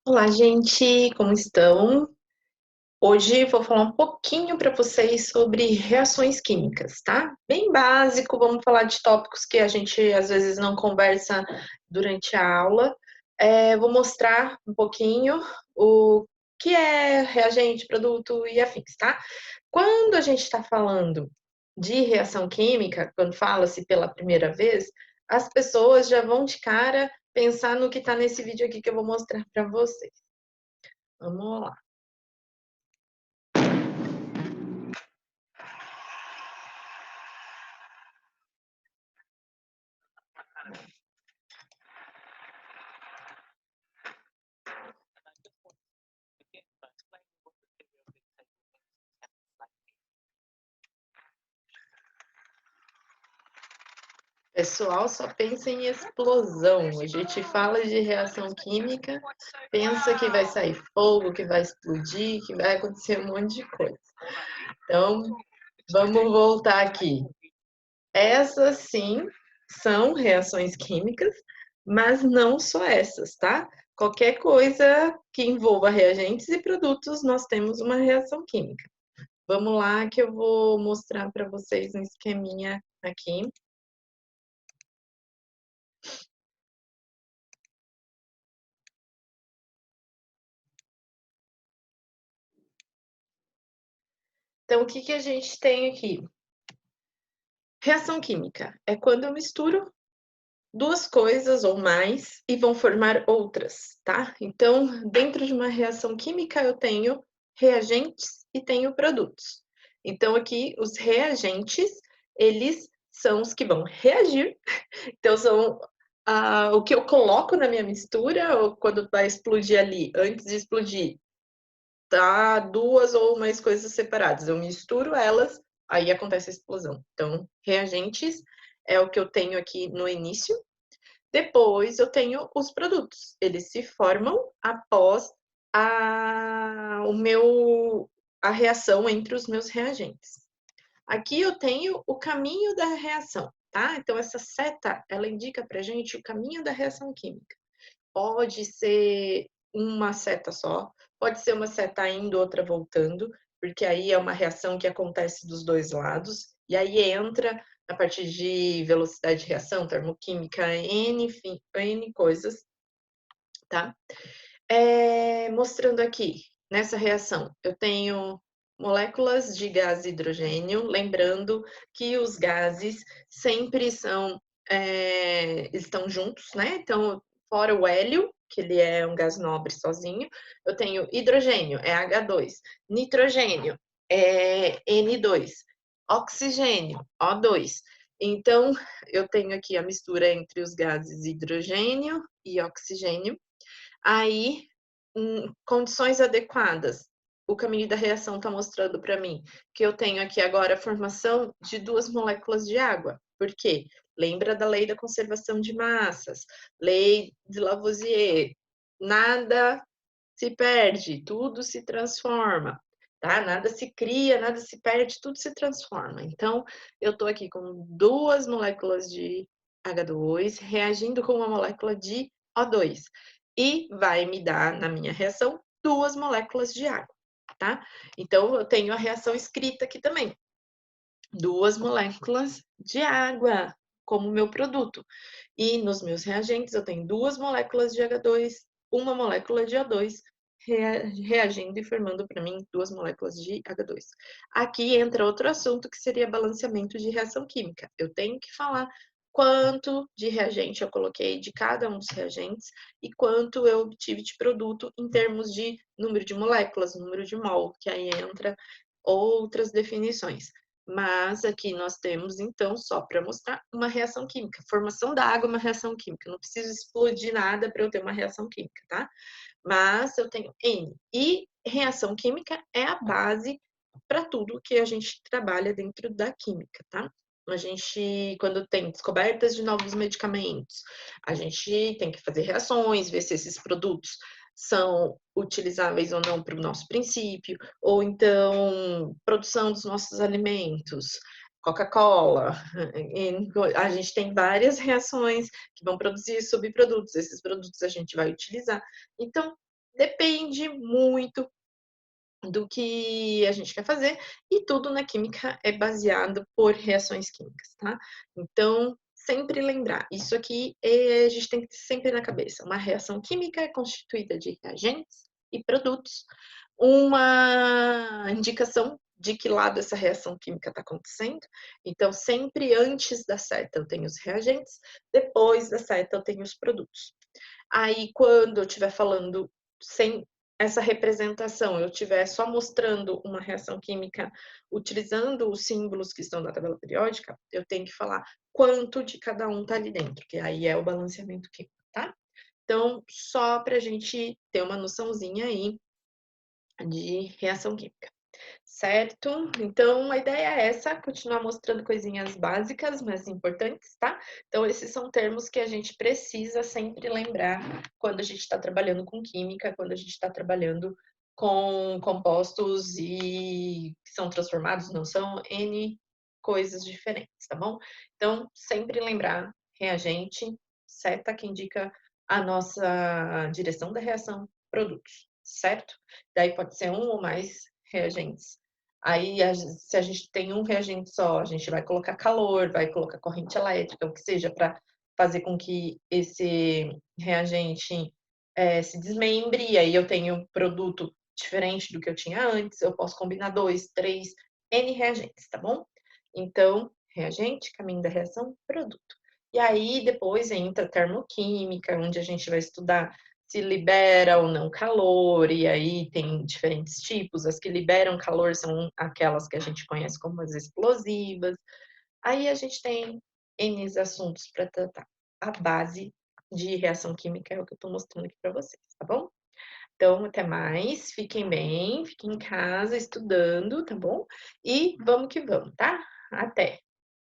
Olá, gente, como estão? Hoje vou falar um pouquinho para vocês sobre reações químicas, tá? Bem básico, vamos falar de tópicos que a gente às vezes não conversa durante a aula. Vou mostrar um pouquinho o que é reagente, produto e afins, tá? Quando a gente está falando de reação química, quando fala-se pela primeira vez, as pessoas já vão de cara pensar no que está nesse vídeo aqui que eu vou mostrar para vocês. Vamos lá. Pessoal só pensa em explosão. A gente fala de reação química, pensa que vai sair fogo, que vai explodir, que vai acontecer um monte de coisa. Então, vamos voltar aqui. Essas sim são reações químicas, mas não só essas, tá? Qualquer coisa que envolva reagentes e produtos, nós temos uma reação química. Vamos lá que eu vou mostrar para vocês um esqueminha aqui. Então, o que que a gente tem aqui? Reação química é quando eu misturo duas coisas ou mais e vão formar outras, tá? Então, dentro de uma reação química, eu tenho reagentes e tenho produtos. Então, aqui, os reagentes, eles são os que vão reagir. Então, são o que eu coloco na minha mistura, ou quando vai explodir ali, antes de explodir, tá duas ou mais coisas separadas. Eu misturo elas, aí acontece a explosão. Então, reagentes é o que eu tenho aqui no início. Depois eu tenho os produtos. Eles se formam após a reação entre os meus reagentes. Aqui eu tenho o caminho da reação, tá? Então, essa seta, ela indica pra gente o caminho da reação química. Pode ser uma seta só, pode ser uma seta indo, outra voltando, porque aí é uma reação que acontece dos dois lados, e aí entra a partir de velocidade de reação, termoquímica, enfim, N coisas, tá? Mostrando aqui, nessa reação, eu tenho moléculas de gás hidrogênio, lembrando que os gases sempre estão juntos, né? Então, fora o hélio, que ele é um gás nobre sozinho, eu tenho hidrogênio, é H2, nitrogênio, é N2, oxigênio, O2. Então, eu tenho aqui a mistura entre os gases hidrogênio e oxigênio. Aí, em condições adequadas, o caminho da reação está mostrando para mim que eu tenho aqui agora a formação de duas moléculas de água. Por quê? Lembra da lei da conservação de massas, lei de Lavoisier. Nada se perde, tudo se transforma, tá? Nada se cria, nada se perde, tudo se transforma. Então, eu estou aqui com duas moléculas de H2 reagindo com uma molécula de O2 e vai me dar, na minha reação, duas moléculas de água, tá? Então, eu tenho a reação escrita aqui também. Duas moléculas de água como meu produto. E nos meus reagentes, eu tenho duas moléculas de H2, uma molécula de O2, reagindo e formando para mim duas moléculas de H2. Aqui entra outro assunto que seria balanceamento de reação química. Eu tenho que falar quanto de reagente eu coloquei de cada um dos reagentes e quanto eu obtive de produto em termos de número de moléculas, número de mol, que aí entra outras definições. Mas aqui nós temos, então, só para mostrar, uma reação química. Formação da água é uma reação química. Não preciso explodir nada para eu ter uma reação química, tá? Mas eu tenho N. E reação química é a base para tudo que a gente trabalha dentro da química, tá? A gente, quando tem descobertas de novos medicamentos, a gente tem que fazer reações, ver se esses produtos são utilizáveis ou não para o nosso princípio, ou então produção dos nossos alimentos, Coca-Cola, a gente tem várias reações que vão produzir subprodutos, esses produtos a gente vai utilizar. Então, Depende muito do que a gente quer fazer, e tudo na química é baseado por reações químicas, tá. Então, sempre lembrar, isso aqui, a gente tem que ter sempre na cabeça, uma reação química é constituída de reagentes e produtos, uma indicação de que lado essa reação química está acontecendo, então sempre antes da seta eu tenho os reagentes, depois da seta eu tenho os produtos. Aí quando eu estiver falando sem essa representação, eu estiver só mostrando uma reação química utilizando os símbolos que estão na tabela periódica, eu tenho que falar quanto de cada um tá ali dentro, que aí é o balanceamento químico, tá? Então, só para a gente ter uma noçãozinha aí de reação química. Certo? Então a ideia é essa, continuar mostrando coisinhas básicas, mas importantes, tá? Então esses são termos que a gente precisa sempre lembrar quando a gente está trabalhando com química, quando a gente está trabalhando com compostos e que são transformados, não são N coisas diferentes, tá bom? Então sempre lembrar reagente, seta que indica a nossa direção da reação, produtos, certo? Daí pode ser um ou mais reagentes. Aí, se a gente tem um reagente só, a gente vai colocar calor, vai colocar corrente elétrica, o que seja, para fazer com que esse reagente se desmembre, e aí eu tenho produto diferente do que eu tinha antes, eu posso combinar dois, três, N reagentes, tá bom? Então, reagente, caminho da reação, produto. E aí, depois entra a termoquímica, onde a gente vai estudar se libera ou não calor, e aí tem diferentes tipos. As que liberam calor são aquelas que a gente conhece como as explosivas. Aí a gente tem N assuntos para tratar. A base de reação química é o que eu estou mostrando aqui para vocês, tá bom? Então, até mais, fiquem bem, fiquem em casa estudando, tá bom? E vamos que vamos, tá? Até!